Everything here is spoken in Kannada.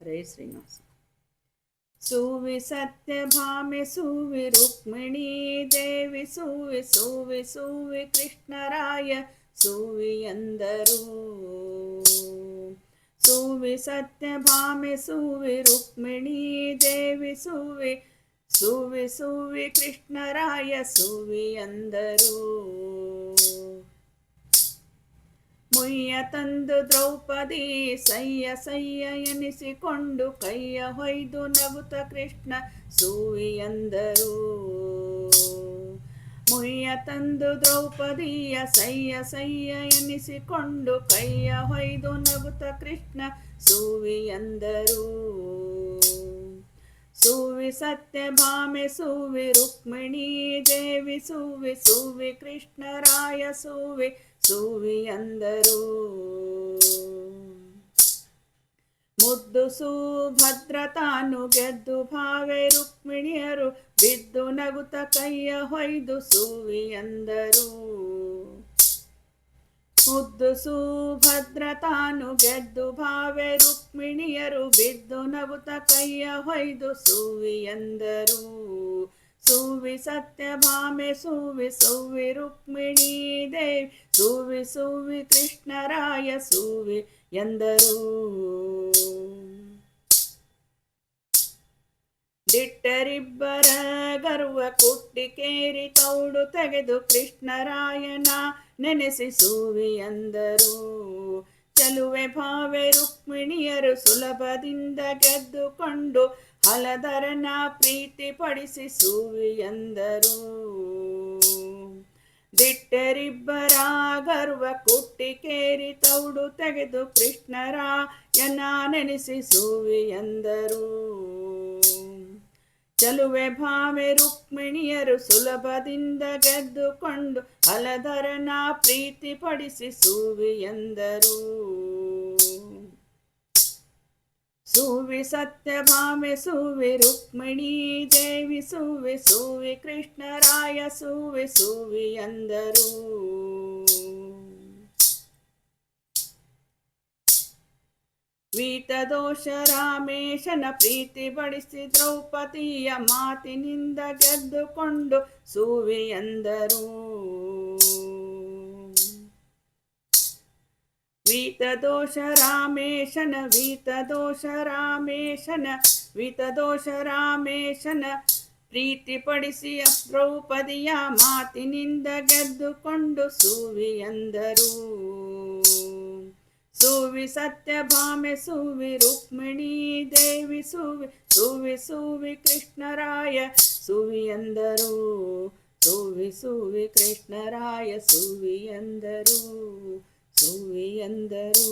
ಹರೇ ಶ್ರೀನಿವಾಸ. ಸುವಿ ಸತ್ಯಭಾಮೆ ಸುವಿ ರುಕ್ಮಿಣೀ ದೇವಿ ಸುವಿ ಸುವಿ ಸುವಿ ಕೃಷ್ಣರಾಯ ಸುವಿ ಎಂದರು. ಸುವಿ ಸತ್ಯಭಾಮೆ ಸುವಿ ರುಕ್ಮಿಣೀ ದೇವಿ ಸುವಿ ಸುವಿ ಸುವಿ ಕೃಷ್ಣರಾಯ ಸುವಿ ಎಂದರು. ಮುಯ್ಯ ತಂದು ದ್ರೌಪದಿ ಸಯ್ಯ ಸಯ್ಯ ಎನಿಸಿಕೊಂಡು ಕೈಯ ಹೊಯ್ದು ನಗುತ್ತ ಕೃಷ್ಣ ಸುವಿ ಎಂದರು. ಮುಯ್ಯ ತಂದು ದ್ರೌಪದಿಯ ಸಯ್ಯ ಸಯ್ಯ ಎನಿಸಿಕೊಂಡು ಕೈಯ ಹೊಯ್ದು ನಗುತ್ತ ಕೃಷ್ಣ ಸುವಿ ಎಂದರು. ಸುವಿ ಸತ್ಯಭಾಮೆ ಸುವಿ ರುಕ್ಮಿಣೀ ದೇವಿ ಸುವಿ ಸುವಿ ಕೃಷ್ಣರಾಯ ಸುವಿ ಸುವಿ ಎಂದರು. ಮುದ್ದು ಸುಭದ್ರ ತಾನು ಗೆದ್ದು ಭಾವೆ ರುಕ್ಮಿಣಿಯರು ಬಿದ್ದು ನಗುತ್ತ ಕೈಯ ಹೊಯ್ದು ಸುವಿ ಎಂದರು. ಮುದ್ದು ಸುಭದ್ರ ತಾನು ಗೆದ್ದು ಭಾವೆ ರುಕ್ಮಿಣಿಯರು ಬಿದ್ದು ನಗುತ್ತ ಕೈಯ ಹೊಯ್ದು ಸುವಿ ಎಂದರು. ಸುವಿ ಸತ್ಯಭಾಮೆ ಸುವಿ ಸುವಿ ರುಕ್ಮಿಣೀ ದೇವಿ ಸುವಿ ಸುವಿ ಕೃಷ್ಣರಾಯ ಸುವಿ ಎಂದರು. ದಿಟ್ಟರಿಬ್ಬರ ಗರ್ವ ಕುಟ್ಟಿಕೇರಿ ತೌಡು ತೆಗೆದು ಕೃಷ್ಣರಾಯನ ನೆನೆಸಿ ಸುವಿ ಎಂದರು. ಚಲುವೆ ಭಾವೆ ರುಕ್ಮಿಣಿಯರು ಸುಲಭದಿಂದ ಗೆದ್ದುಕೊಂಡು ಹಲಧರನ ಪ್ರೀತಿಪಡಿಸಿ ಸುವಿ ಎಂದರು. ದಿಟ್ಟರಿಬ್ಬರ ಗರ್ವ ಕುಟ್ಟಿಕೇರಿ ತೌಡು ತೆಗೆದು ಕೃಷ್ಣರಾಯನ ನೆನೆಸಿ ಸುವಿ ಎಂದರು. ಚಲುವೆ ಭಾವೆ ರುಕ್ಮಿಣಿಯರು ಸುಲಭದಿಂದ ಗೆದ್ದುಕೊಂಡು ಹಲಧರನ ಪ್ರೀತಿಪಡಿಸಿ ಸುವಿ ಎಂದರು. ಸುವಿ ಸತ್ಯಭಾಮೆ ಸುವಿ ರುಕ್ಮಿಣೀ ದೇವಿ ಸುವಿ ಸುವಿ ಕೃಷ್ಣರಾಯ ಸುವಿ ಸುವಿ ಎಂದರು. ವೀತದೋಷ ರಾಮೇಶನ ಪ್ರೀತಿ ಬಡಿಸಿ ದ್ರೌಪದಿಯ ಮಾತಿನಿಂದ ಗೆದ್ದುಕೊಂಡು ಸುವಿ ಎಂದರು. ವೀತದೋಷ ರಾಮೇಶನ ವೀತದೋಷ ರಾಮೇಶನ ವೀತದೋಷ ರಾಮೇಶನ ಪ್ರೀತಿಪಡಿಸಿ ದ್ರೌಪದಿಯ ಮಾತಿನಿಂದ ಗೆದ್ದುಕೊಂಡು ಸುವಿ ಎಂದರು. ಸುವಿ ಸತ್ಯಭಾಮೆ ಸುವಿ ರುಕ್ಮಿಣೀ ದೇವಿ ಸುವಿ ಸುವಿ ಸುವಿ ಕೃಷ್ಣರಾಯ ಸುವಿ ಎಂದರು. ಸುವಿ ಸುವಿ ಕೃಷ್ಣರಾಯ ಸುವಿ ಎಂದರು. ಸುವಿ ಎಂದರು.